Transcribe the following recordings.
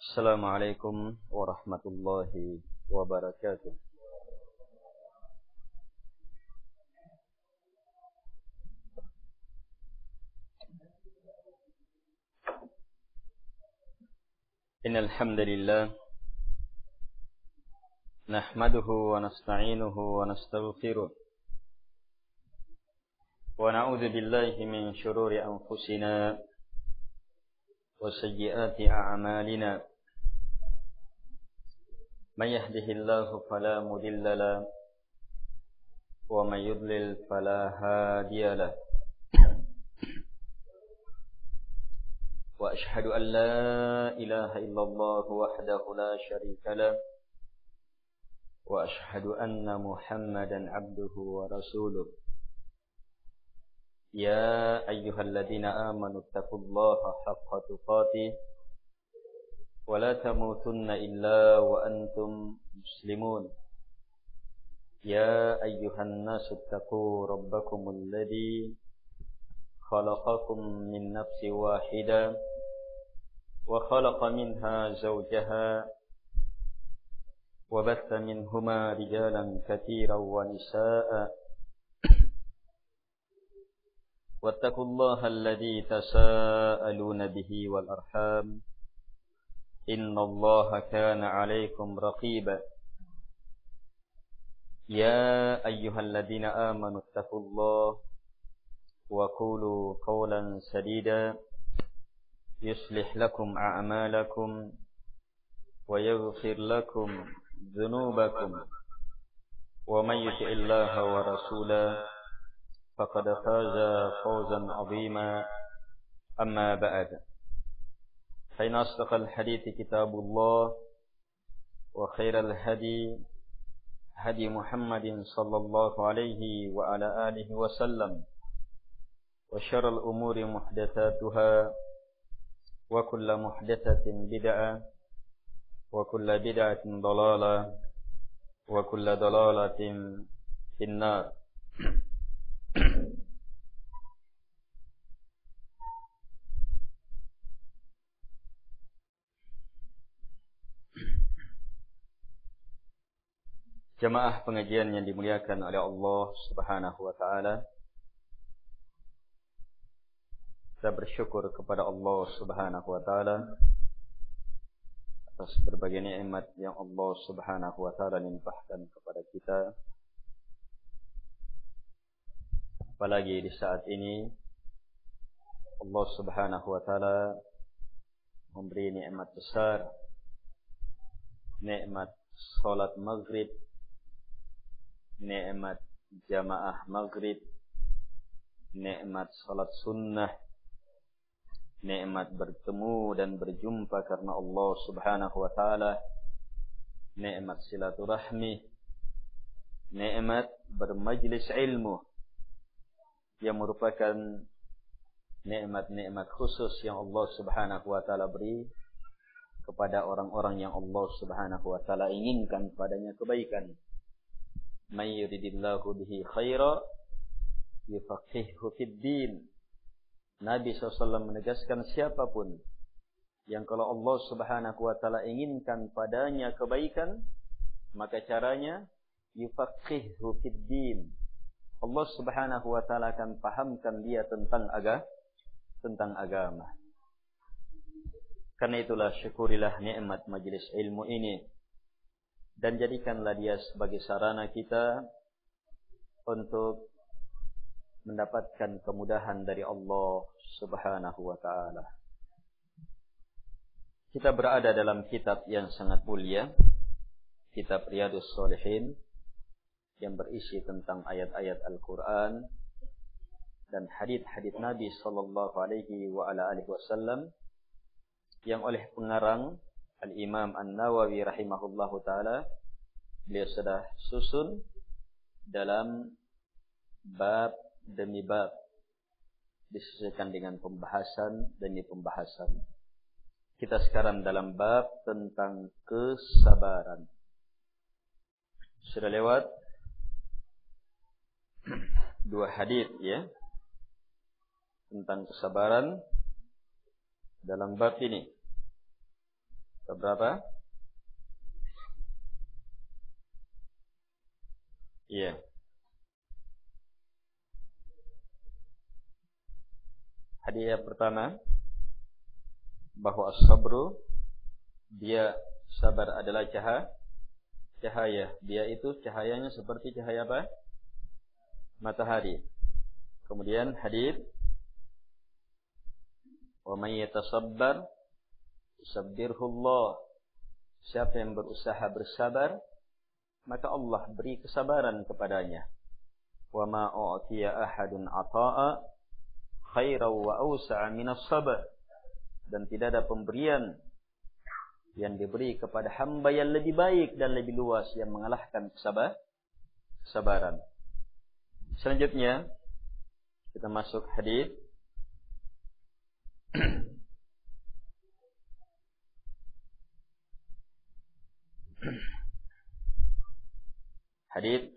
Assalamualaikum warahmatullahi wabarakatuh. Innal hamdalillah nahmaduhu wa nasta'inuhu wa nastaghfiruh wa na'udzu billahi min shururi anfusina wa sayyiati a'malina. Man yahdihillahu fala mudilla lahu wa man yudlil fala hadiya lahu. Wa ashhadu an la ilaha illallah wahdahu la syarika lahu wa ashhadu anna Muhammadan abduhu wa rasuluh. Ya ayyuhalladzina amanu taqullaha haqqa tuqatih wa la tamutunna illa wa antum muslimun. Ya ayyuhan nasu taqu rabbakumul ladzi khalaqakum min nafsin wahidah wa khalaqa minha zawjaha wa batha minhuma rijalan katsiran wa nisaa'a. Wattaqullaha alladzi tasaaluna bihi wal arham innallaha kana 'alaykum raqiba. Ya ayyuhalladzina amanu taqullaha wa qulu qawlan sadida yuslih lakum a'malakum wa yaghfir lakum dhunubakum wa may yuti'illaha wa rasulahu faqad faza fawzan 'azima. Amma ba'd. Fa inna asdaqal hadithi kitabullah wa khairal hadi hadi Muhammadin sallallahu alaihi wa ala alihi wa sallam wa syarrul umuri muhdatsatuha wa kullu muhdatsatin bid'ah wa kullu bid'atin dhalalah wa kullu dhalalatin finnar. Jamaah pengajian yang dimuliakan oleh Allah Subhanahu wa taala. Kita bersyukur kepada Allah Subhanahu wa taala atas berbagai nikmat yang Allah Subhanahu wa taala limpahkan kepada kita. Apalagi di saat ini Allah Subhanahu wa taala memberi nikmat besar, nikmat salat maghrib, nikmat jamaah maghrib, nikmat salat sunnah, nikmat bertemu dan berjumpa karena Allah Subhanahu wa taala, nikmat silaturahmi, nikmat bermajlis ilmu yang merupakan nikmat-nikmat khusus yang Allah Subhanahu wa taala beri kepada orang-orang yang Allah Subhanahu wa taala inginkan padanya kebaikan. May yuridillahu bihi khaira yufaqihuhu fid din. Nabi SAW menegaskan siapapun yang kalau Allah Subhanahu wa taala inginkan padanya kebaikan, maka caranya yufaqihuhu fid din. Allah Subhanahu wa taala akan pahamkan dia tentang agama. Karena itulah syukurilah nikmat majlis ilmu ini dan jadikanlah dia sebagai sarana kita untuk mendapatkan kemudahan dari Allah Subhanahu wa taala. Kita berada dalam kitab yang sangat mulia, kitab Riyadhus Shalihin, yang berisi tentang ayat-ayat Al-Quran dan hadits-hadits Nabi sallallahu alaihi wa ala alihi wasallam yang oleh pengarang Al-Imam An-Nawawi rahimahullahu taala beliau sudah susun dalam bab demi bab, disesuaikan dengan pembahasan demi pembahasan. Kita sekarang dalam bab tentang kesabaran. Sudah lewat dua hadis ya tentang kesabaran dalam bab ini. Keberapa? Iya. Hadis yang pertama, bahwa as-sabru, dia sabar adalah cahaya. Dia itu cahayanya seperti cahaya apa? Matahari. Kemudian hadis, wa may yatasabbar yusabbirhullah. Siapa yang berusaha bersabar, maka Allah beri kesabaran kepadanya. Wa ma u'tiya ahadun 'ata'a khairan wa awsa'a minas sabr. Dan tidak ada pemberian yang diberi kepada hamba yang lebih baik dan lebih luas yang mengalahkan kesabaran. Selanjutnya kita masuk hadis hadis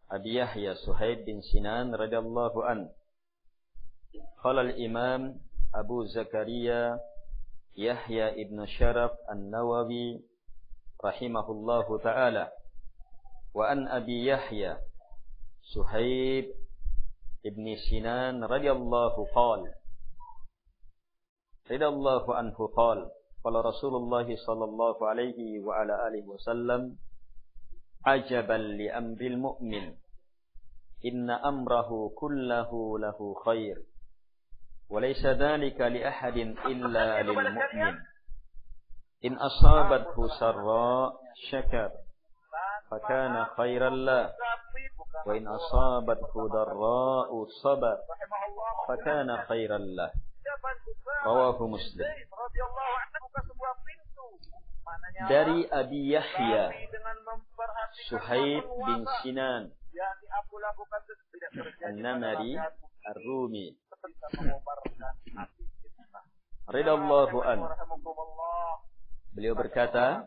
Abi Yahya Suhaib bin Sinan radhiyallahu an. Qala al-Imam Abu Zakaria Yahya ibn Sharaf An-Nawawi rahimahullahu ta'ala, wa an Abi Yahya Suhaib ibn Sinan radhiyallahu anhu qala qala Rasulullah sallallahu alaihi wa ala alihi wasallam, ajaban li amril mu'min, inna amrahu kullahu lahu khair, وليس ذلك لأحد إلا للمؤمن إن أصابته سراء شكر فكان خيرا له وإن أصابته ضراء صبر فكان خيرا له رواه مسلم. Dari Abi Yahya Suhaib bin Sinan An-Namari Ar-Rumi radhiyallahu an, beliau berkata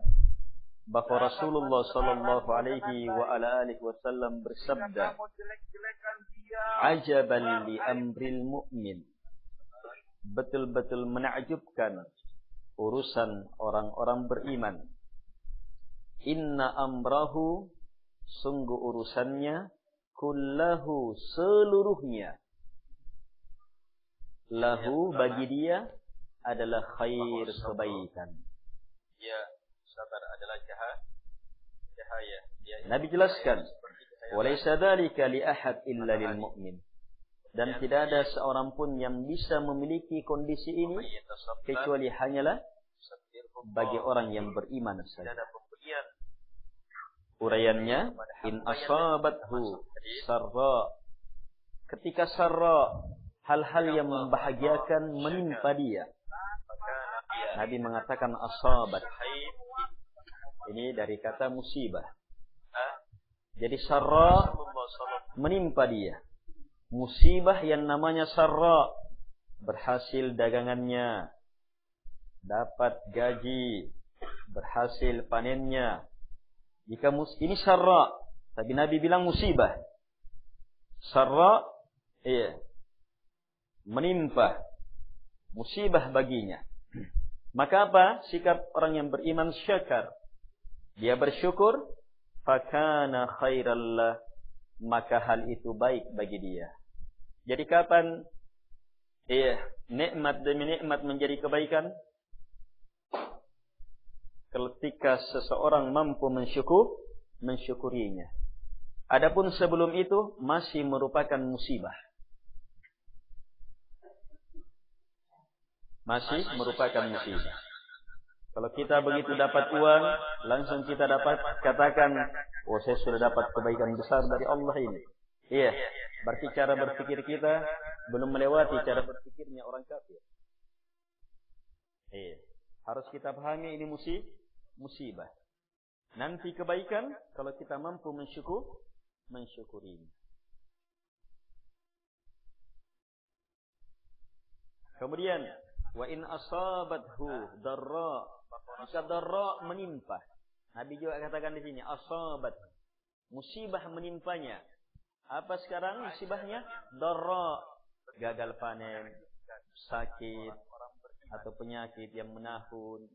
bahwa Rasulullah sallallahu alaihi wa ala alihi wasallam bersabda, ajaban li amril mu'min, betul-betul menakjubkan urusan orang-orang beriman. Inna amrahu, sungguh urusannya, kullahu, seluruhnya, lahu, bagi dia, adalah khair, kebaikan. Dia sabar adalah cahaya. Nabi jelaskan, walaysa dzalika li ahad illa lil mu'min. Dan tidak ada seorang pun yang bisa memiliki kondisi ini kecuali hanyalah bagi orang yang beriman saja. Uraiannya, in asabathu sarra, ketika sarra, hal-hal yang membahagiakan menimpa dia. Nabi mengatakan asabat. Ini dari kata musibah. Jadi sarra menimpa dia. Musibah yang namanya sarra, berhasil dagangannya, dapat gaji, berhasil panennya. Jika ini sarra, tapi Nabi bilang musibah. Sarra, iya, menimpa, musibah baginya. Maka apa? Sikap orang yang beriman syakar. Dia bersyukur, fakana khairallah, maka hal itu baik bagi dia. Jadi kapan nikmat demi nikmat menjadi kebaikan? Ketika seseorang mampu mensyukurinya. Adapun sebelum itu masih merupakan musibah. Masih merupakan musibah. Kalau kita begitu dapat uang, langsung kita dapat katakan, oh saya sudah dapat kebaikan besar dari Allah ini. Iya, berarti cara berpikir kita belum melewati cara berpikirnya orang kafir. Iya, harus kita pahami ini musibah. Nanti kebaikan kalau kita mampu mensyukurinya. Kemudian, wa in asabathu darra, jika darra menimpa. Nabi juga katakan di sini asabat, musibah menimpanya. Apa sekarang musibahnya? Darra, gagal panen, sakit atau penyakit yang menahun.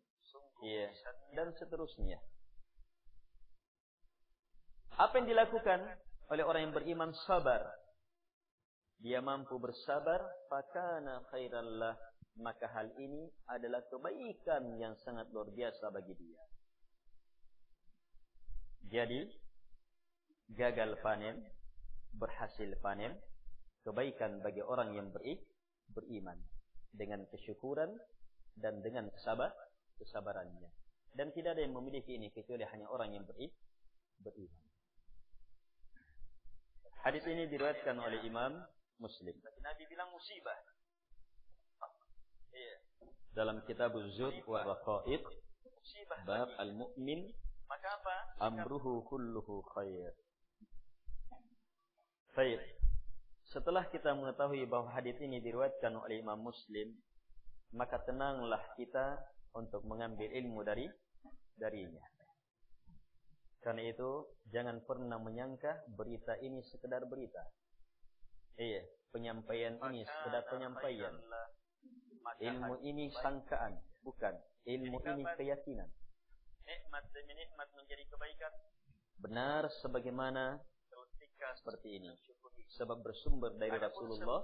Iya, dan seterusnya. Apa yang dilakukan oleh orang yang beriman? Sabar. Dia mampu bersabar, fakana khairallah, maka hal ini adalah kebaikan yang sangat luar biasa bagi dia. Jadi, gagal panen, berhasil panen, kebaikan bagi orang yang beriman. Dengan kesyukuran dan dengan kesabarannya. Dan tidak ada yang memiliki ini kecuali hanya orang yang beriman. Hadis ini diriwayatkan oleh Imam Muslim. Nabi bilang musibah. Dalam kitab Az-Zuhd wa Raqaid, bab al-mu'min, maka apa? Amruhu kulluhu khair. Baik. Setelah kita mengetahui bahwa hadis ini diriwayatkan oleh Imam Muslim, maka tenanglah kita untuk mengambil ilmu darinya. Karena itu jangan pernah menyangka berita ini sekedar berita. Iya, penyampaian ini sekedar penyampaian. Ilmu ini sangkaan, bukan. Ilmu ini keyakinan. Nikmat demi nikmat menjadi kebaikan. Benar sebagaimana seperti ini. Sebab bersumber dari Rasulullah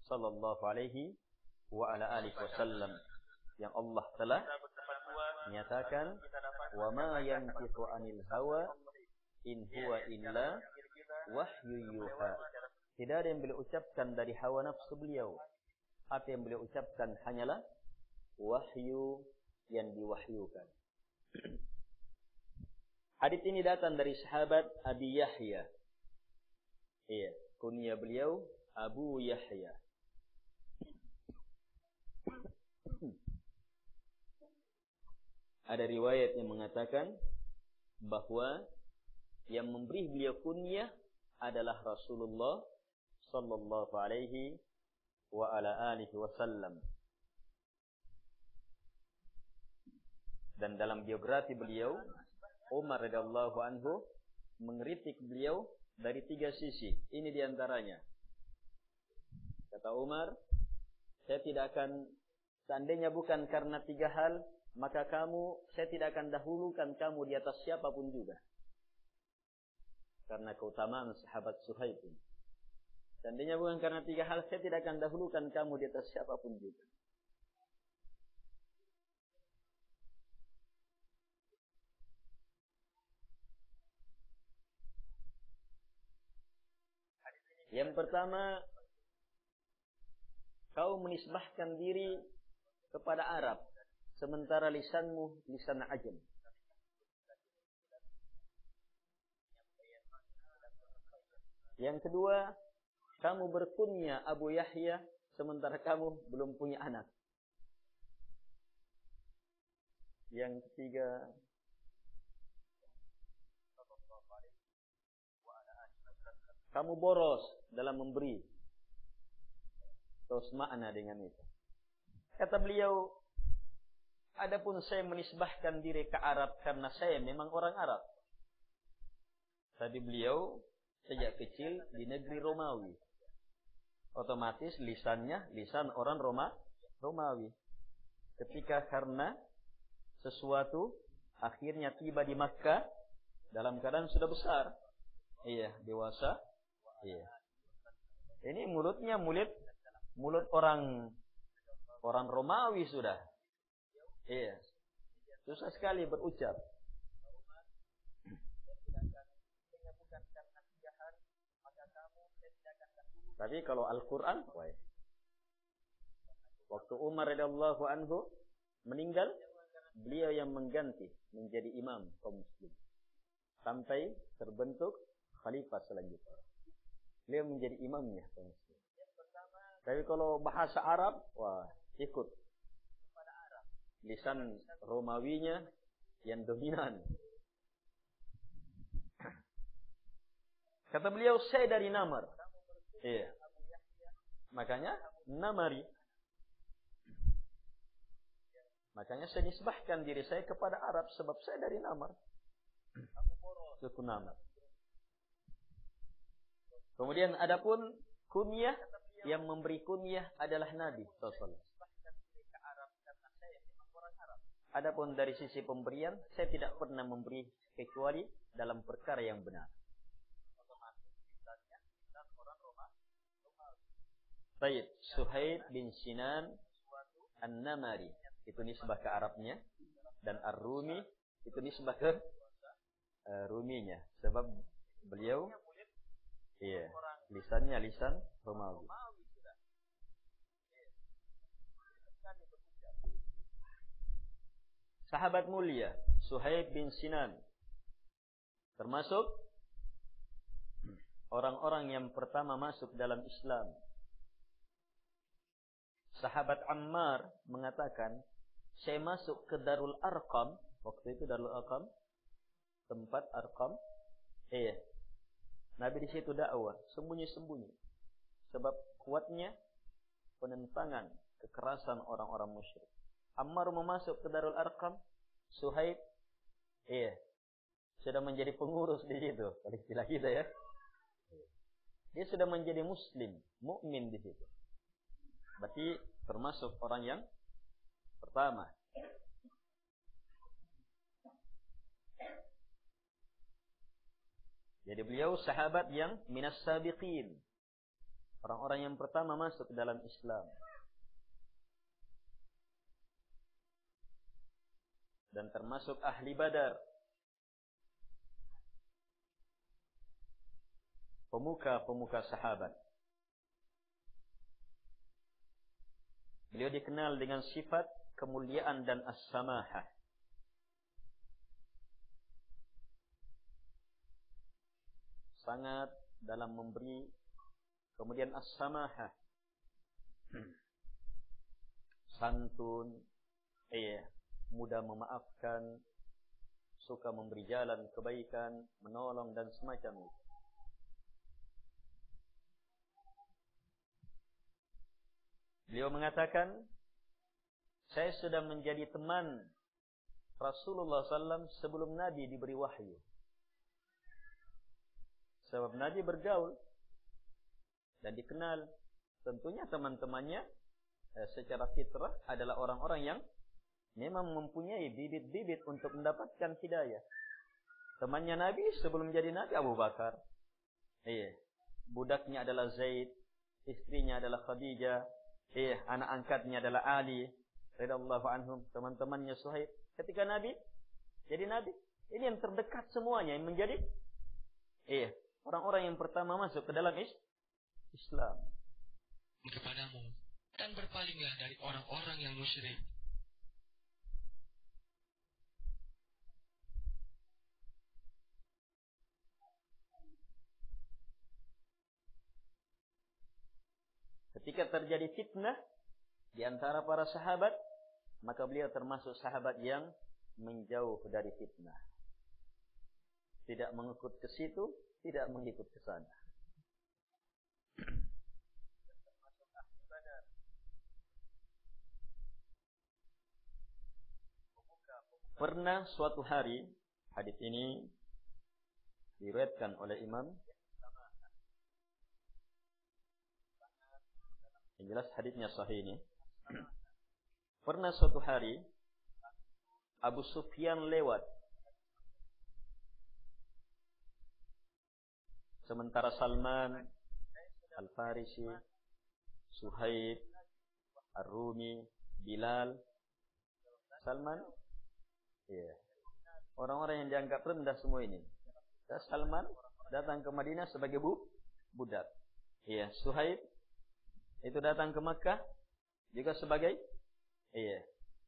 sallallahu alaihi wa ala alihi wasallam, yang Allah telah menyatakan, wa ma yantiqu anil hawa in huwa illa wahyu yuha. Tidak ada yang beliau ucapkan dari hawa nafsu beliau. Apa yang beliau ucapkan hanyalah wahyu yang diwahyukan. Hadits ini datang dari sahabat Abi Yahya. Iya, kunya beliau Abu Yahya. Ada riwayat yang mengatakan bahwa yang memberi beliau kunyah adalah Rasulullah sallallahu alaihi wa ala alihi wasallam. Dan dalam biografi beliau, Umar radhiyallahu anhu mengkritik beliau dari 3 sisi. Ini diantaranya. Kata Umar, saya tidak akan, seandainya bukan karena 3 hal, maka saya tidak akan dahulukan kamu di atas siapapun juga. Karena keutamaan sahabat Suhaib. Seandainya bukan karena 3 hal, saya tidak akan dahulukan kamu di atas siapapun juga. Yang pertama, kau menisbahkan diri kepada Arab, sementara lisanmu lisan ajam. Yang kedua, kamu berkunyah Abu Yahya, sementara kamu belum punya anak. Yang ketiga, kamu boros dalam memberi. Terus makna dengan itu. Kata beliau, adapun saya menisbahkan diri ke Arab karena saya memang orang Arab. Tadi beliau sejak kecil di negeri Romawi. Otomatis lisannya lisan orang Romawi. Ketika karena sesuatu akhirnya tiba di Makkah dalam keadaan sudah besar. Iya, dewasa. Iya. Ini mulutnya mulut orang Romawi sudah. Iya. Susah sekali berucap. Tapi kalau Al-Quran, waktu Umar radhiyallahu anhu meninggal, beliau yang mengganti menjadi imam kaum muslim sampai terbentuk khalifah selanjutnya. Beliau menjadi imamnya kaum muslim. Tapi kalau bahasa Arab, ikut lisan Romawinya yang dominan. Kata beliau, saya dari Namar. Iya. Makanya Namari. Makanya saya nisbahkan diri saya kepada Arab sebab saya dari Namar. Suku Namar. Kemudian adapun kunyah, yang memberi kunyah adalah Nabi sallallahu alaihi wasallam. Adapun dari sisi pemberian, saya tidak pernah memberi kecuali dalam perkara yang benar. Baik, Suhaib bin Sinan An-Namari, itu nisbah ke Arabnya, dan Ar-Rumi itu nisbah ke Ruminya, sebab beliau lisannya lisan Romawi. Sahabat mulia Suhaib bin Sinan termasuk orang-orang yang pertama masuk dalam Islam. Sahabat Ammar mengatakan, saya masuk ke Darul Arqam, waktu itu Darul Arqam, tempat Arqam. Nabi di situ dakwah, sembunyi-sembunyi. Sebab kuatnya penentangan kekerasan orang-orang musyrik. Ammar memasuk ke Darul Arqam, Suhaib sudah menjadi pengurus di situ. Kalau istilah kita ya. Dia sudah menjadi muslim, mukmin di situ. Berarti termasuk orang yang pertama. Jadi beliau sahabat yang minas sabiqin. Orang-orang yang pertama masuk dalam Islam. Dan termasuk ahli Badar. Pemuka-pemuka sahabat. Beliau dikenal dengan sifat kemuliaan dan as-samahah. Sangat dalam memberi. Kemudian as-samahah. Santun. Mudah memaafkan. Suka memberi jalan kebaikan. Menolong dan semacam itu. Beliau mengatakan, saya sudah menjadi teman Rasulullah SAW sebelum Nabi diberi wahyu. Sebab Nabi bergaul dan dikenal. Tentunya teman-temannya secara fitrah adalah orang-orang yang memang mempunyai bibit-bibit untuk mendapatkan hidayah. Temannya Nabi sebelum menjadi Nabi Abu Bakar. Budaknya adalah Zaid, istrinya adalah Khadijah. Anak angkatnya adalah Ali radhiyallahu anhum, teman-temannya Suhaib. Ketika Nabi jadi Nabi, ini yang terdekat semuanya yang menjadi orang-orang yang pertama masuk ke dalam Islam. Kepadamu dan berpalinglah dari orang-orang yang musyrik. Ketika terjadi fitnah di antara para sahabat, maka beliau termasuk sahabat yang menjauh dari fitnah. Tidak mengikut ke situ, tidak mengikut ke sana. Pernah suatu hari, hadis ini diriwayatkan oleh Imam. Yang jelas hadisnya sahih ini. Pernah suatu hari Abu Sufyan lewat. Sementara Salman Al-Farisi, Suhaib, Ar-Rumi, Bilal, Salman, orang-orang yang dianggap rendah semua ini. Dan Salman datang ke Madinah sebagai budak. Suhaib itu datang ke Makkah juga sebagai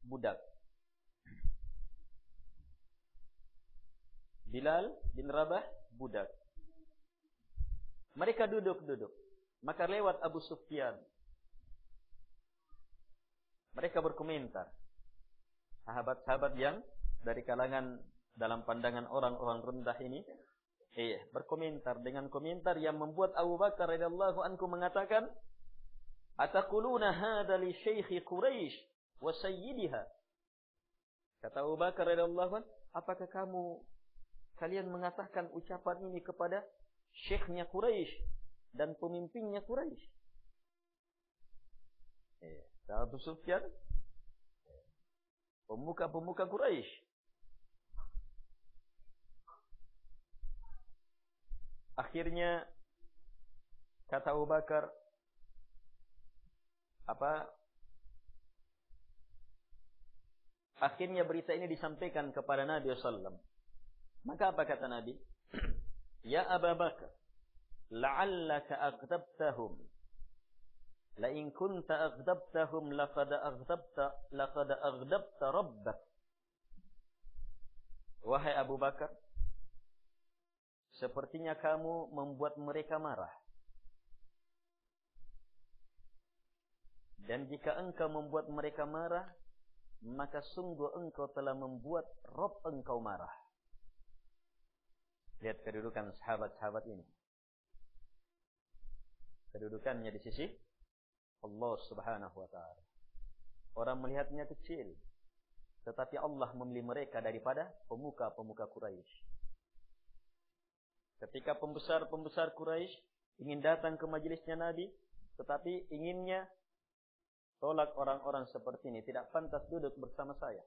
budak. Bilal bin Rabah budak. Mereka duduk-duduk. Maka lewat Abu Sufyan. Mereka berkomentar. Sahabat-sahabat yang dari kalangan dalam pandangan orang-orang rendah ini berkomentar dengan komentar yang membuat Abu Bakar radhiyallahu anhu mengatakan, "Ataquluna hadza li syaikh Quraisy wa sayyidiha." Kata Abu Bakar radhiyallahu anhu, apakah kalian mengatakan ucapan ini kepada syekhnya Quraisy dan pemimpinnya Quraisy? Abu Sufyan pemuka-pemuka Quraisy. Akhirnya kata Abu Bakar, akhirnya berita ini disampaikan kepada Nabi SAW. Maka apa kata Nabi? Ya Abu Bakar, la'allaka aghdabtahum. La in kunta aghdabtahum laqad aghdabta rabbak. Wahai Abu Bakar, sepertinya kamu membuat mereka marah. Dan jika engkau membuat mereka marah, maka sungguh engkau telah membuat Rabb engkau marah. Lihat kedudukan sahabat-sahabat ini. Kedudukannya di sisi Allah Subhanahu wa ta'ala. Orang melihatnya kecil, tetapi Allah memilih mereka daripada pemuka-pemuka Quraisy. Ketika pembesar-pembesar Quraisy ingin datang ke majelisnya Nabi, tetapi inginnya tolak orang-orang seperti ini, tidak pantas duduk bersama saya.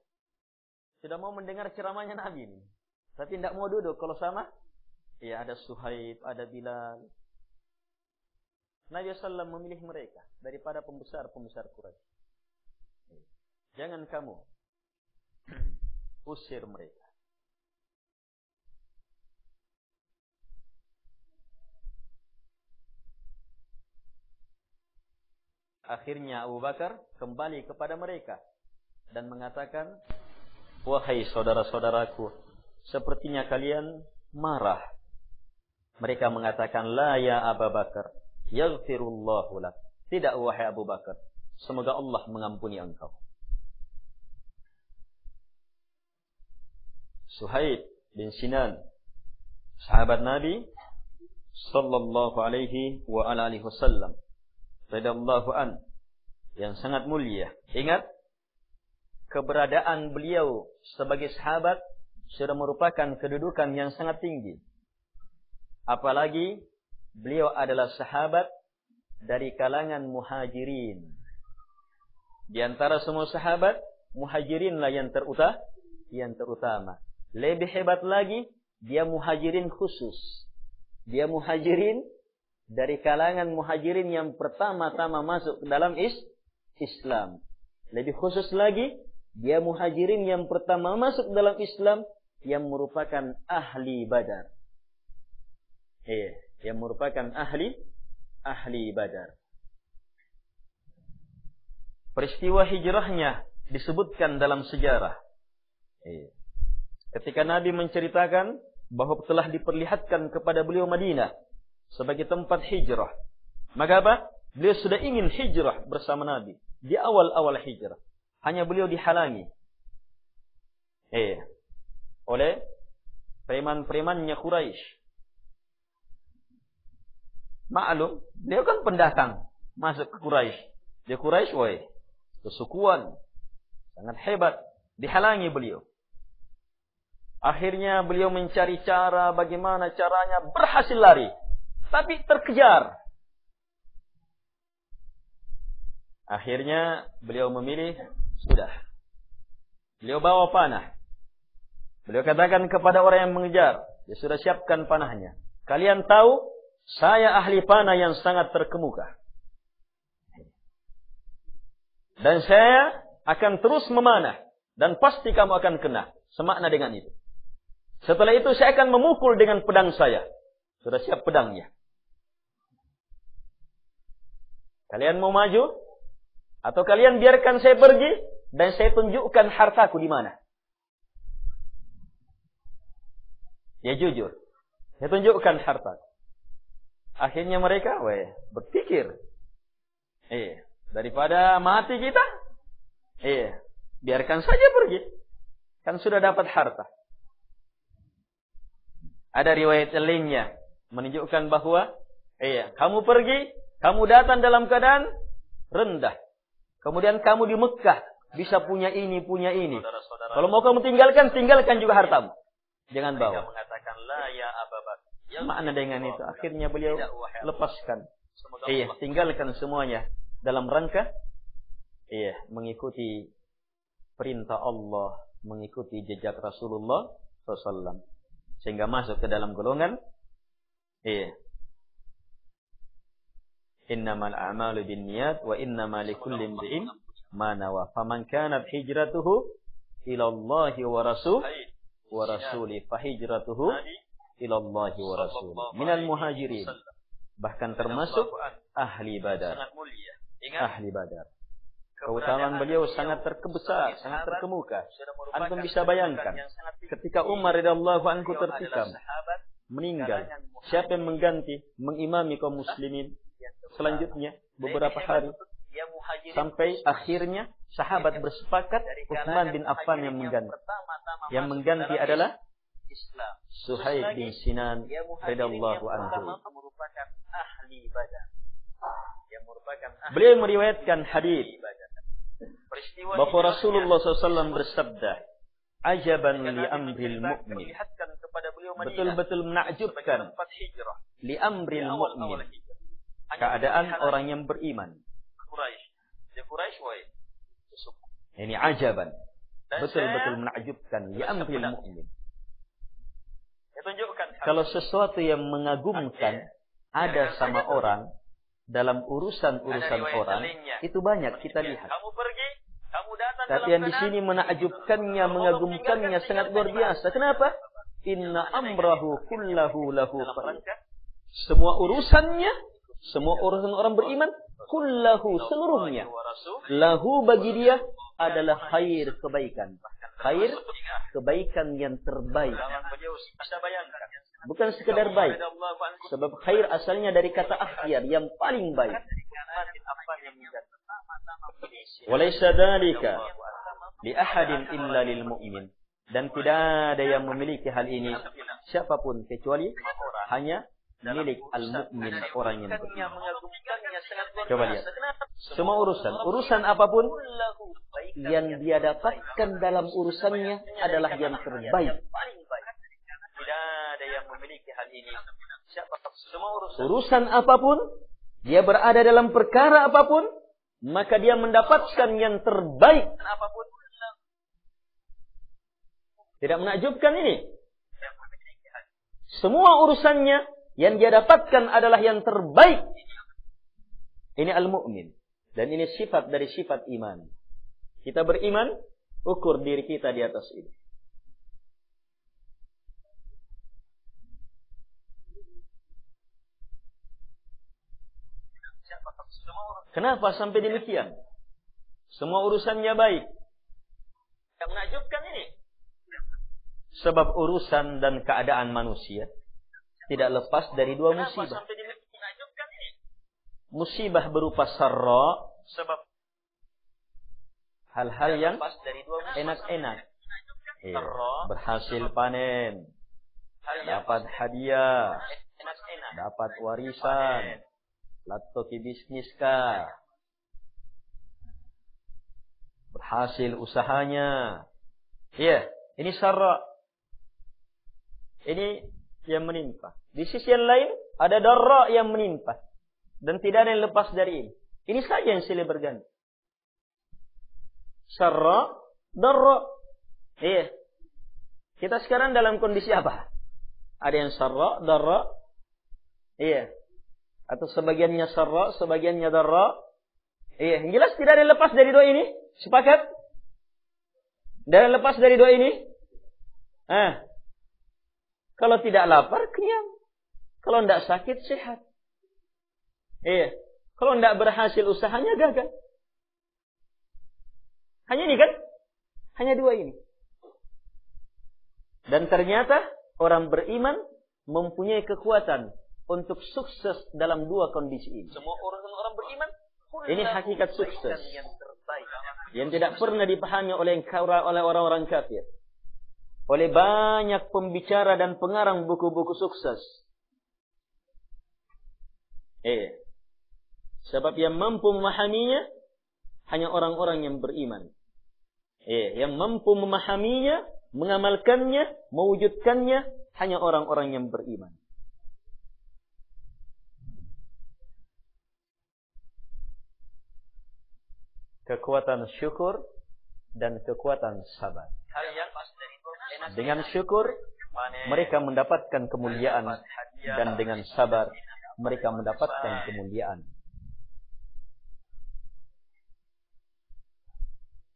Tidak mau mendengar ceramahnya Nabi ini, tapi tidak mau duduk kalau sama. Ya, ada Suhaib, ada Bilal. Nabi SAW memilih mereka daripada pembesar-pembesar Quraisy. Jangan kamu usir mereka. Akhirnya Abu Bakar kembali kepada mereka dan mengatakan, wahai saudara-saudaraku, sepertinya kalian marah. Mereka mengatakan, la ya Abu Bakar, yaghfirullahu lak. Tidak wahai Abu Bakar, semoga Allah mengampuni engkau. Suhaib bin Sinan, sahabat Nabi sallallahu alaihi wa ala alihi wasallam, radhiyallahu an, yang sangat mulia. Ingat, keberadaan beliau sebagai sahabat sudah merupakan kedudukan yang sangat tinggi. Apalagi beliau adalah sahabat dari kalangan muhajirin. Di antara semua sahabat, muhajirinlah yang terutama. Lebih hebat lagi, dia muhajirin khusus. Dia muhajirin dari kalangan muhajirin yang pertama-tama masuk ke dalam Islam. Lebih khusus lagi, dia muhajirin yang pertama masuk dalam Islam yang merupakan ahli Badar. Yang merupakan ahli Badar. Peristiwa hijrahnya disebutkan dalam sejarah. Ketika Nabi menceritakan bahwa telah diperlihatkan kepada beliau Madinah sebagai tempat hijrah, maka apa? Beliau sudah ingin hijrah bersama Nabi di awal-awal hijrah. Hanya beliau dihalangi oleh preman-premannya Quraisy. Maklum, beliau kan pendatang masuk ke Quraisy. Dia Quraisy, kesukuan sangat hebat, dihalangi beliau. Akhirnya beliau mencari cara bagaimana caranya berhasil lari, tapi terkejar. Akhirnya beliau memilih, sudah. Beliau bawa panah. Beliau katakan kepada orang yang mengejar, dia sudah siapkan panahnya. Kalian tahu, saya ahli panah yang sangat terkemuka. Dan saya akan terus memanah. Dan pasti kamu akan kena. Semakna dengan itu. Setelah itu saya akan memukul dengan pedang saya. Sudah siap pedangnya. Kalian mau maju? Atau kalian biarkan saya pergi dan saya tunjukkan hartaku di mana? Ya jujur. Saya tunjukkan hartaku. Akhirnya mereka berpikir, daripada mati kita, biarkan saja pergi. Kan sudah dapat harta. Ada riwayat lainnya menunjukkan bahwa, kamu pergi, kamu datang dalam keadaan rendah. Kemudian kamu di Mekah bisa punya ini, punya ini. Kalau mau kamu tinggalkan juga hartamu. Jangan bawa. Mengatakan, la ya Abu Bakar. Makna dengan itu akhirnya beliau lepaskan, tinggalkan semuanya dalam rangka mengikuti perintah Allah mengikuti jejak Rasulullah SAW, sehingga masuk ke dalam golongan innamal a'malu binniyat wa innamal likulli imri'in ma nawa. Faman kanat hijratuhu ila Allahi wa rasuli fa hijratuhu ila Allahi wa rasuli. Minal muhajirin, bahkan termasuk ahli Badar. Ahli Badar. Keutamaan beliau sangat terbesar, sangat terkemuka. Antum bisa bayangkan ketika Umar radhiyallahu anhu tertikam, meninggal, siapa yang mengganti, mengimami kaum muslimin? Selanjutnya beberapa hari sampai akhirnya sahabat bersepakat Utsman bin Affan yang mengganti. Yang mengganti adalah Suhaib bin Sinan radhiyallahu anhu. Beliau meriwayatkan hadis bahwa Rasulullah SAW bersabda, "Ajaban li amril mu'min." Betul-betul menakjubkan li amril mu'min, keadaan orang yang beriman. Ini ajaban, betul-betul menakjubkan li amril mu'min. Kalau sesuatu yang mengagumkan ada sama orang dalam urusan-urusan orang, itu banyak kita lihat. Tapi yang di sini menakjubkannya, mengagumkannya sangat luar biasa. Kenapa? Inna amrahu kullahu lahu khair. Semua urusannya, semua urusan orang beriman, kullahu, seluruhnya, lahu, bagi dia adalah khair, kebaikan. Khair, kebaikan yang terbaik. Bukan sekedar baik. Sebab khair asalnya dari kata akhyar, yang paling baik. Walaysa dzalika li ahadin illa lil mu'min. Dan tidak ada yang memiliki hal ini siapapun kecuali hanya milik al-mu'min, orang yang beriman. Coba lihat. Semua urusan apapun yang dia dapatkan dalam urusannya adalah yang terbaik. Urusan apapun, dia berada dalam perkara apapun, maka dia mendapatkan yang terbaik. Tidak menakjubkan ini? Semua urusannya yang dia dapatkan adalah yang terbaik. Ini al-mu'min. Dan ini sifat dari sifat iman. Kita beriman, ukur diri kita di atas ini. Kenapa sampai demikian? Semua urusannya baik. Yang menakjubkan ini. Sebab urusan dan keadaan manusia tidak lepas dari dua musibah. Musibah berupa sarra, sebab hal-hal yang enak-enak. Berhasil panen, dapat hadiah, dapat warisan, latoki bisnis kah, berhasil usahanya. Ini sarra. Ini yang menimpa. Di sisi yang lain ada darra yang menimpa. Dan tidak ada yang lepas dari ini. Ini saja yang silih berganti. Sarra, darra. Kita sekarang dalam kondisi apa? Ada yang sarra, darra. Atau sebagiannya sarra, sebagiannya darra. Yang jelas tidak ada yang lepas dari dua ini. Sepakat? Tidak ada yang lepas dari dua ini. Kalau tidak lapar, kenyang. Kalau tidak sakit, sehat. Kalau tidak berhasil usahanya, gagal. Hanya ini kan? Hanya dua ini. Dan ternyata orang beriman mempunyai kekuatan untuk sukses dalam dua kondisi ini. Semua orang beriman, ini hakikat sukses yang tidak pernah dipahami oleh orang-orang kafir. Oleh banyak pembicara dan pengarang buku-buku sukses. Sebab yang mampu memahaminya hanya orang-orang yang beriman. Yang mampu memahaminya, mengamalkannya, mewujudkannya hanya orang-orang yang beriman. Kekuatan syukur dan kekuatan sabar. Dengan syukur mereka mendapatkan kemuliaan, dan dengan sabar mereka mendapatkan kemuliaan.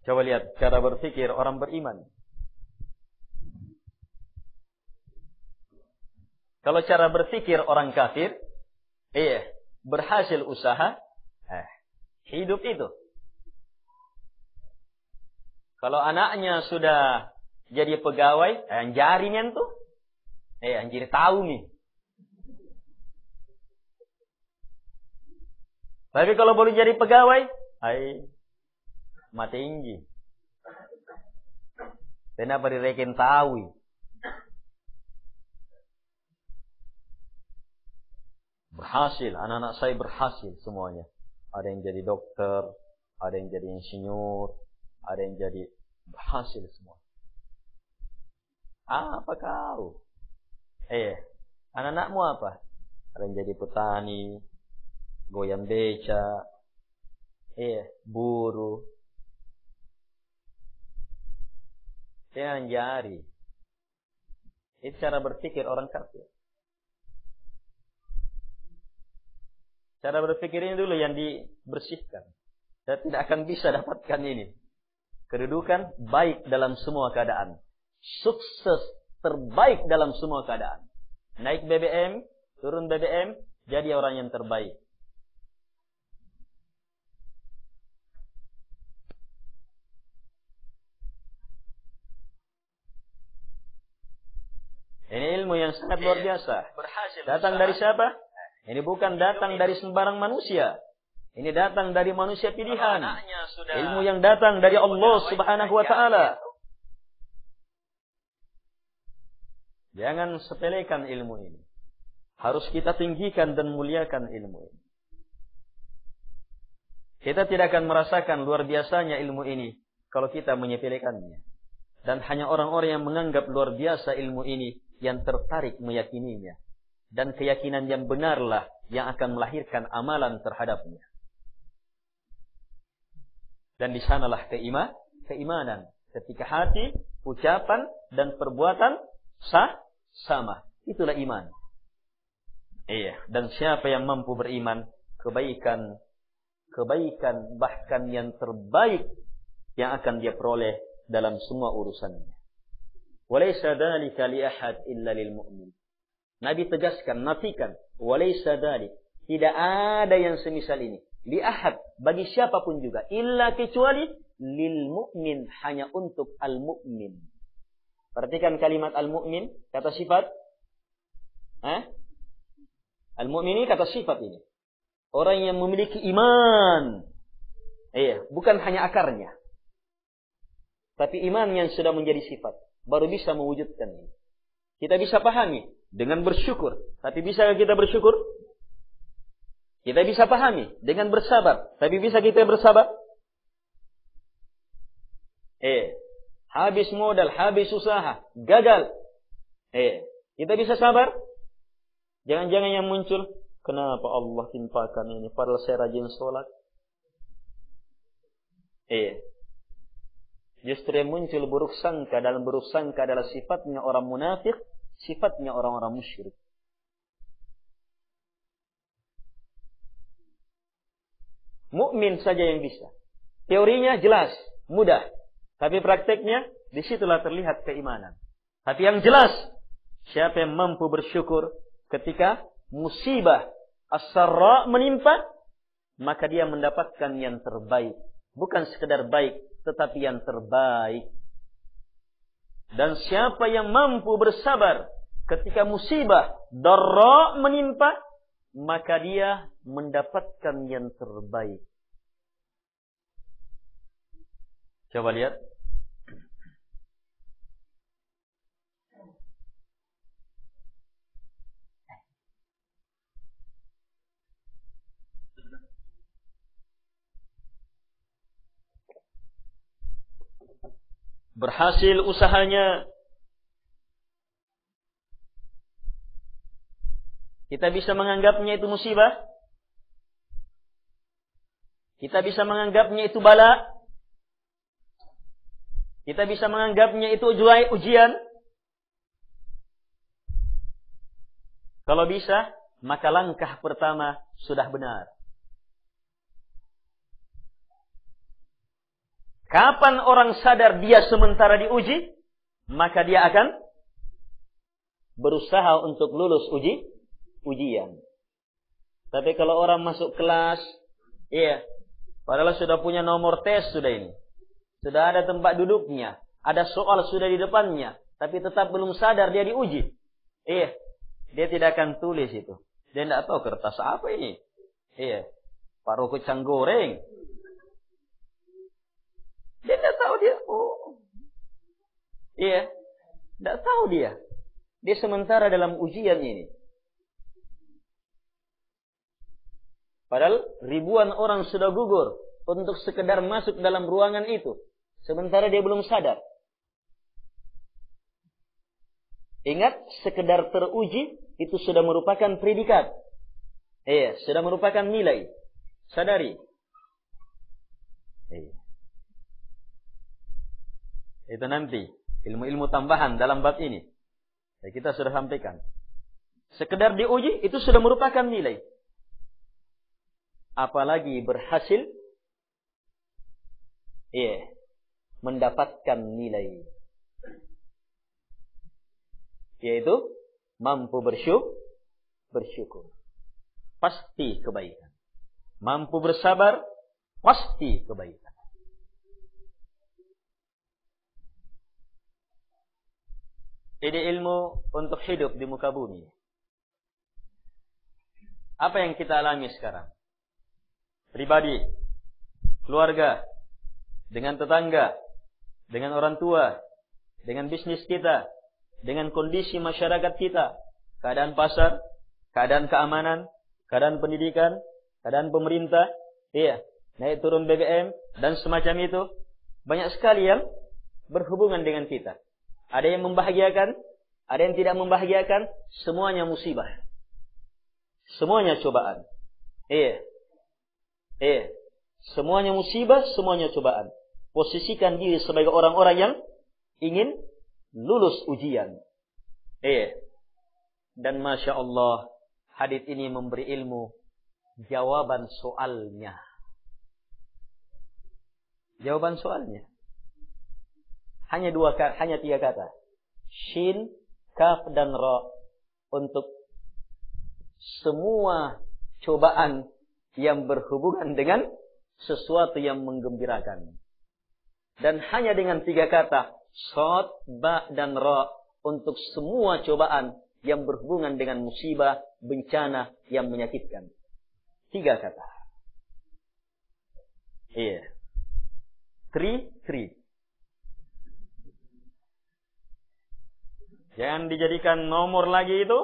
Coba lihat cara berpikir orang beriman. Kalau cara berpikir orang kafir, berhasil usaha, hidup itu. Kalau anaknya sudah jadi pegawai, anjarinya tuh, anjir tahu nih. Tapi kalau boleh jadi pegawai, mati tinggi. Kenapa direken tahu? Berhasil, anak-anak saya berhasil semuanya. Ada yang jadi dokter, ada yang jadi insinyur, ada yang jadi berhasil semua. Apa kau? Anak-anakmu apa? Ada yang jadi petani, goyang beca, buruh. Jangan jari. Itu cara berpikir orang kafir. Cara berpikir ini dulu yang dibersihkan. Saya tidak akan bisa dapatkan ini. Kedudukan baik dalam semua keadaan. Sukses terbaik dalam semua keadaan. Naik BBM, turun BBM, jadi orang yang terbaik. Ini ilmu yang sangat luar biasa. Datang dari siapa? Ini bukan datang dari sembarang manusia. Ini datang dari manusia pilihan. Ilmu yang datang dari Allah Subhanahu wa ta'ala. Jangan sepelekan ilmu ini. Harus kita tinggikan dan muliakan ilmu ini. Kita tidak akan merasakan luar biasanya ilmu ini kalau kita menyepelekannya. Dan hanya orang-orang yang menganggap luar biasa ilmu ini yang tertarik meyakininya. Dan keyakinan yang benarlah yang akan melahirkan amalan terhadapnya. Dan di sanalah keimanan. Ketika hati, ucapan, dan perbuatan sama. Itulah iman. Dan siapa yang mampu beriman, kebaikan bahkan yang terbaik yang akan dia peroleh dalam semua urusannya. Walaysa dzalika li ahad illa lil mu'min. Nabi tegaskan, nafikan, walaysa dzalik, tidak ada yang semisal ini. Li ahad, bagi siapapun juga, illa kecuali lil mu'min, hanya untuk al mu'min. Perhatikan kalimat al mu'min, kata sifat. Al mu'min ini kata sifat ini. Orang yang memiliki iman. Bukan hanya akarnya. Tapi iman yang sudah menjadi sifat. Baru bisa mewujudkan ini. Kita bisa pahami dengan bersyukur. Tapi bisakah kita bersyukur? Kita bisa pahami dengan bersabar. Tapi bisa kita bersabar? Habis modal, habis usaha, gagal. Kita bisa sabar? Jangan-jangan yang muncul, kenapa Allah timpakan ini? Padahal saya rajin sholat. Justru yang muncul buruk sangka adalah sifatnya orang munafik, sifatnya orang-orang musyrik. Mukmin saja yang bisa. Teorinya jelas, mudah. Tapi prakteknya, disitulah terlihat keimanan. Tapi yang jelas, siapa yang mampu bersyukur ketika musibah as-sarra menimpa, maka dia mendapatkan yang terbaik. Bukan sekedar baik, tetapi yang terbaik. Dan siapa yang mampu bersabar ketika musibah darra menimpa, maka dia mendapatkan yang terbaik. Coba lihat. Berhasil usahanya. Kita bisa menganggapnya itu musibah. Kita bisa menganggapnya itu bala. Kita bisa menganggapnya itu ujian. Kalau bisa, maka langkah pertama sudah benar. Kapan orang sadar dia sementara diuji, maka dia akan berusaha untuk lulus ujian. Tapi kalau orang masuk kelas, padahal sudah punya nomor tes sudah ini. Sudah ada tempat duduknya, ada soal sudah di depannya, tapi tetap belum sadar dia diuji. Dia tidak akan tulis itu. Dia tidak tahu kertas apa ini. Paruh kacang goreng. Dia tidak tahu dia. Tidak tahu dia. Dia sementara dalam ujian ini. Padahal ribuan orang sudah gugur untuk sekedar masuk dalam ruangan itu. Sementara dia belum sadar. Ingat, sekedar teruji itu sudah merupakan predikat. Sudah merupakan nilai. Sadari. Itu nanti ilmu-ilmu tambahan dalam bab ini. Kita sudah sampaikan. Sekedar diuji itu sudah merupakan nilai. Apalagi berhasil mendapatkan nilai. Yaitu mampu bersyukur. Pasti kebaikan. Mampu bersabar, pasti kebaikan. Ini ilmu untuk hidup di muka bumi. Apa yang kita alami sekarang? Pribadi, keluarga, dengan tetangga, dengan orang tua, dengan bisnis kita, dengan kondisi masyarakat kita, keadaan pasar, keadaan keamanan, keadaan pendidikan, keadaan pemerintah, naik turun BBM, dan semacam itu. Banyak sekali yang berhubungan dengan kita. Ada yang membahagiakan, ada yang tidak membahagiakan, semuanya musibah. Semuanya cobaan. Semuanya musibah, semuanya cobaan. Posisikan diri sebagai orang-orang yang ingin lulus ujian. Dan Masya Allah, hadits ini memberi ilmu jawaban soalnya. Jawaban soalnya. Hanya 3 kata. Shin, kaf, dan ra. Untuk semua cobaan yang berhubungan dengan sesuatu yang menggembirakan. Dan hanya dengan 3 kata. Shad, ba, dan ra. Untuk semua cobaan yang berhubungan dengan musibah, bencana yang menyakitkan. 3 kata. 3. Jangan dijadikan nomor lagi itu.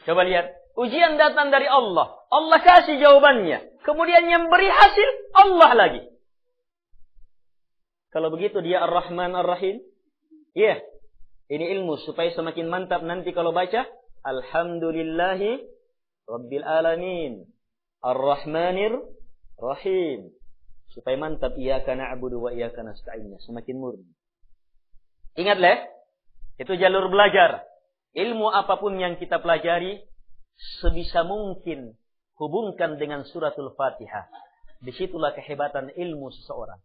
Coba lihat. Ujian datang dari Allah. Allah kasih jawabannya. Kemudian yang beri hasil, Allah lagi. Kalau begitu dia Ar-Rahman Ar-Rahim. Ini ilmu supaya semakin mantap nanti kalau baca. Alhamdulillahi Rabbil Alamin. Ar-Rahmanir Rahim. Supaya mantap, iyyaka na'budu wa iyyaka nasta'in. Semakin murni. Ingatlah, itu jalur belajar. Ilmu apapun yang kita pelajari, sebisa mungkin hubungkan dengan suratul Fatihah. Disitulah kehebatan ilmu seseorang.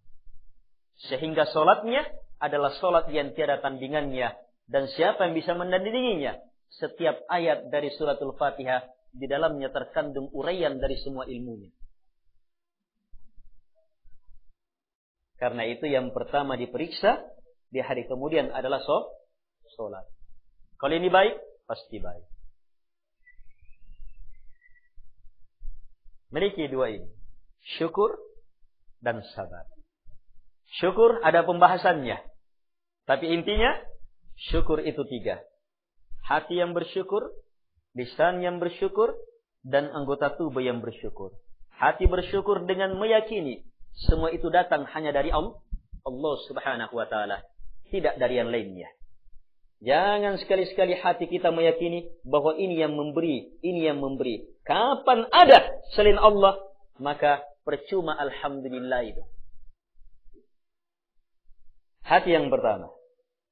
Sehingga solatnya adalah solat yang tiada tandingannya. Dan siapa yang bisa menandinginya? Setiap ayat dari suratul Fatihah, di dalamnya terkandung uraian dari semua ilmunya. Karena itu yang pertama diperiksa di hari kemudian adalah solat. Kalau ini baik, pasti baik. Miliki 2 ini. Syukur dan sabar. Syukur ada pembahasannya. Tapi intinya, syukur itu 3. Hati yang bersyukur, lisan yang bersyukur, dan anggota tubuh yang bersyukur. Hati bersyukur dengan meyakini semua itu datang hanya dari Allah Subhanahu wa ta'ala. Tidak dari yang lainnya. Jangan sekali-sekali hati kita meyakini bahwa ini yang memberi, ini yang memberi. Kapan ada selain Allah? maka percuma alhamdulillah itu. Hati yang pertama.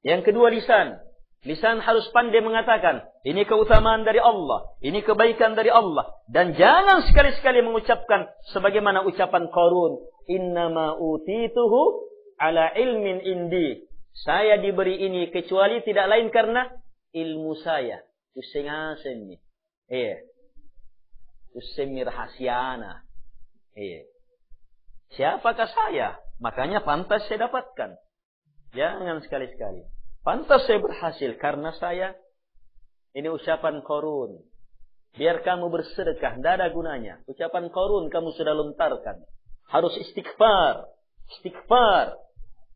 Yang kedua lisan. Lisan harus pandai mengatakan, ini keutamaan dari Allah, ini kebaikan dari Allah. Dan jangan sekali-sekali mengucapkan sebagaimana ucapan Qarun, innama utituhu ala ilmin indi. Saya diberi ini kecuali tidak lain karena ilmu saya. Usengasen ni. Usemi rahasiana. Siapakah saya? Makanya pantas saya dapatkan. Jangan sekali-sekali. Pantas saya berhasil karena saya. Ini ucapan Qarun. Biar kamu bersedekah, tidak ada gunanya. Ucapan Qarun kamu sudah lontarkan. Harus istighfar. Istighfar.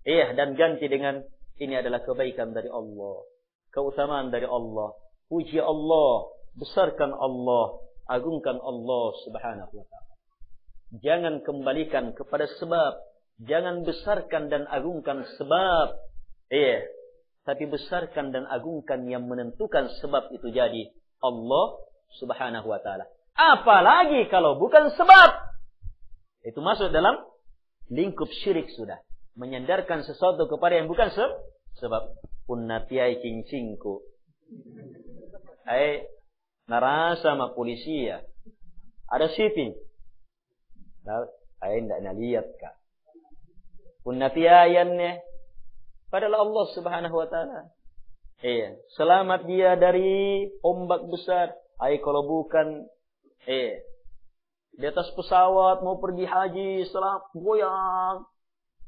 Dan ganti dengan ini adalah kebaikan dari Allah. Keutamaan dari Allah. Puji Allah. Besarkan Allah. Agungkan Allah subhanahu wa ta'ala. Jangan kembalikan kepada sebab. Jangan besarkan dan agungkan sebab. Tapi besarkan dan agungkan yang menentukan sebab itu jadi Allah subhanahu wa ta'ala. Apalagi kalau bukan sebab. Itu masuk dalam lingkup syirik sudah. Menyandarkan sesuatu kepada yang bukan sebab. Unnatiai cincinku. Narasa sama polisi ya. Ada sitting. Tidak nalihat kak. Unnatiayannya. Padahal Allah subhanahu wa ta'ala. Selamat dia dari ombak besar. Kalau bukan. Di atas pesawat mau pergi haji. Selamat goyang.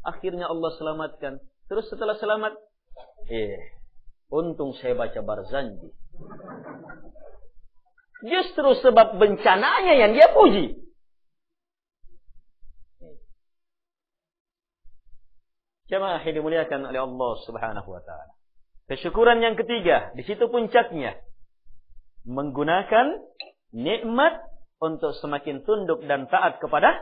Akhirnya Allah selamatkan. Terus setelah selamat. Untung saya baca Barzanji. Justru sebab bencananya yang dia puji. Jemaah yang dimuliakan oleh Allah subhanahu wa ta'ala. Kesyukuran yang ketiga. Di situ puncaknya. Menggunakan nikmat untuk semakin tunduk dan taat kepada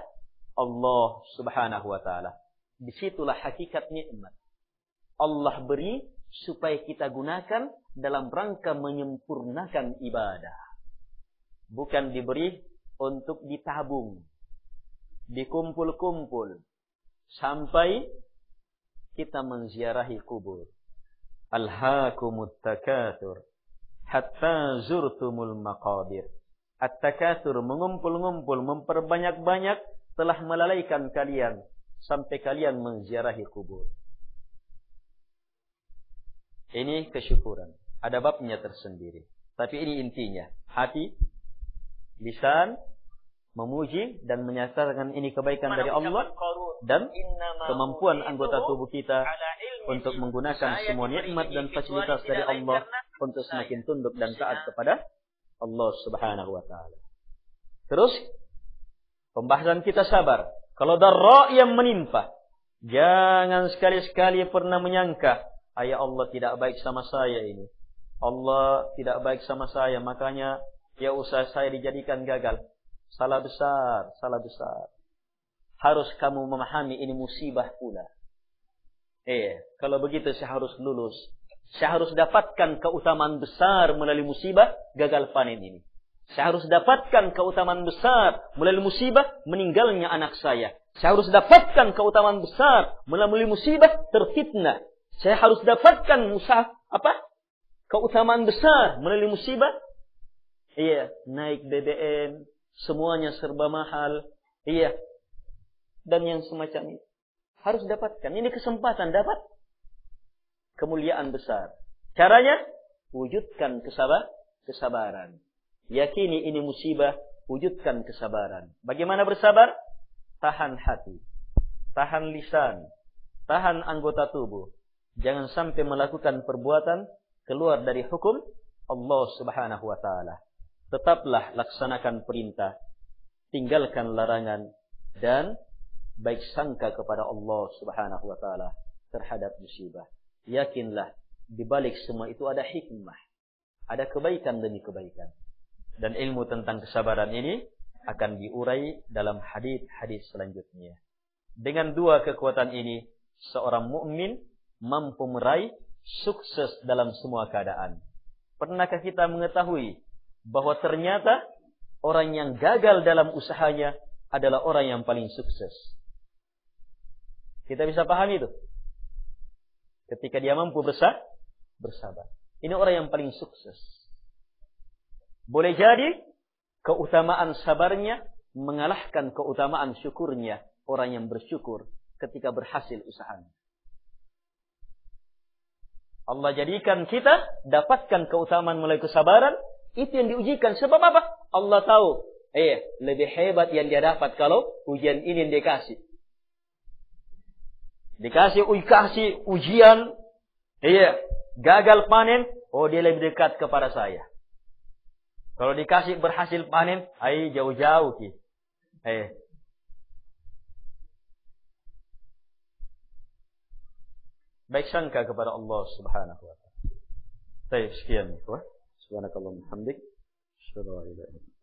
Allah subhanahu wa ta'ala. Disitulah hakikat nikmat. Allah beri supaya kita gunakan dalam rangka menyempurnakan ibadah. Bukan diberi untuk ditabung. Dikumpul-kumpul. Sampai kita menziarahi kubur. Alhaakumut takatsur hatta zurtumul maqabir. At-takatsur mengumpul-ngumpul, memperbanyak-banyak telah melalaikan kalian sampai kalian menziarahi kubur. Ini kesyukuran. Ada babnya tersendiri. Tapi ini intinya. Hati, lisan, memuji dan menyatakan ini kebaikan dari Allah. Dan kemampuan anggota tubuh kita untuk menggunakan semua nikmat dan fasilitas dari Allah untuk semakin tunduk dan taat kepada Allah subhanahu wa ta'ala. Terus, pembahasan kita sabar. Kalau darra yang menimpa, jangan sekali-sekali pernah menyangka, ya Allah tidak baik sama saya ini. Allah tidak baik sama saya, makanya ya usaha saya dijadikan gagal. Salah besar, salah besar. Harus kamu memahami ini musibah pula. Kalau begitu saya harus lulus. Saya harus dapatkan keutamaan besar melalui musibah gagal panen ini. Saya harus dapatkan keutamaan besar melalui musibah meninggalnya anak saya. Saya harus dapatkan keutamaan besar melalui musibah terfitnah. Saya harus dapatkan keutamaan besar melalui musibah. Naik BBM, semuanya serba mahal. Dan yang semacam itu. Harus dapatkan. Ini kesempatan dapat kemuliaan besar. Caranya, wujudkan kesabaran. Yakini ini musibah, wujudkan kesabaran. Bagaimana bersabar? Tahan hati, tahan lisan, tahan anggota tubuh. Jangan sampai melakukan perbuatan keluar dari hukum Allah subhanahu wa ta'ala. Tetaplah laksanakan perintah, tinggalkan larangan, dan baik sangka kepada Allah subhanahu wa ta'ala terhadap musibah. Yakinlah, di balik semua itu ada hikmah. Ada kebaikan demi kebaikan. Dan ilmu tentang kesabaran ini akan diurai dalam hadis-hadis selanjutnya. Dengan dua kekuatan ini, seorang mukmin mampu meraih sukses dalam semua keadaan. Pernahkah kita mengetahui bahwa ternyata orang yang gagal dalam usahanya adalah orang yang paling sukses. Kita bisa pahami itu. Ketika dia mampu bersabar. Ini orang yang paling sukses. Boleh jadi keutamaan sabarnya mengalahkan keutamaan syukurnya orang yang bersyukur ketika berhasil usahanya. Allah jadikan kita dapatkan keutamaan melalui kesabaran. Itu yang diujikan. Sebab apa? Allah tahu. Lebih hebat yang dia dapat kalau ujian ini yang dia kasih. Dikasih ujian. Gagal panen. Oh, dia lebih dekat kepada saya. Kalau dikasih berhasil panen. Jauh-jauh. Baik sangka kepada Allah Subhanahu wa ta'ala. Baik, sekian. Subhanakallahumma hamdik. Asyhadu an la ilaha illa anta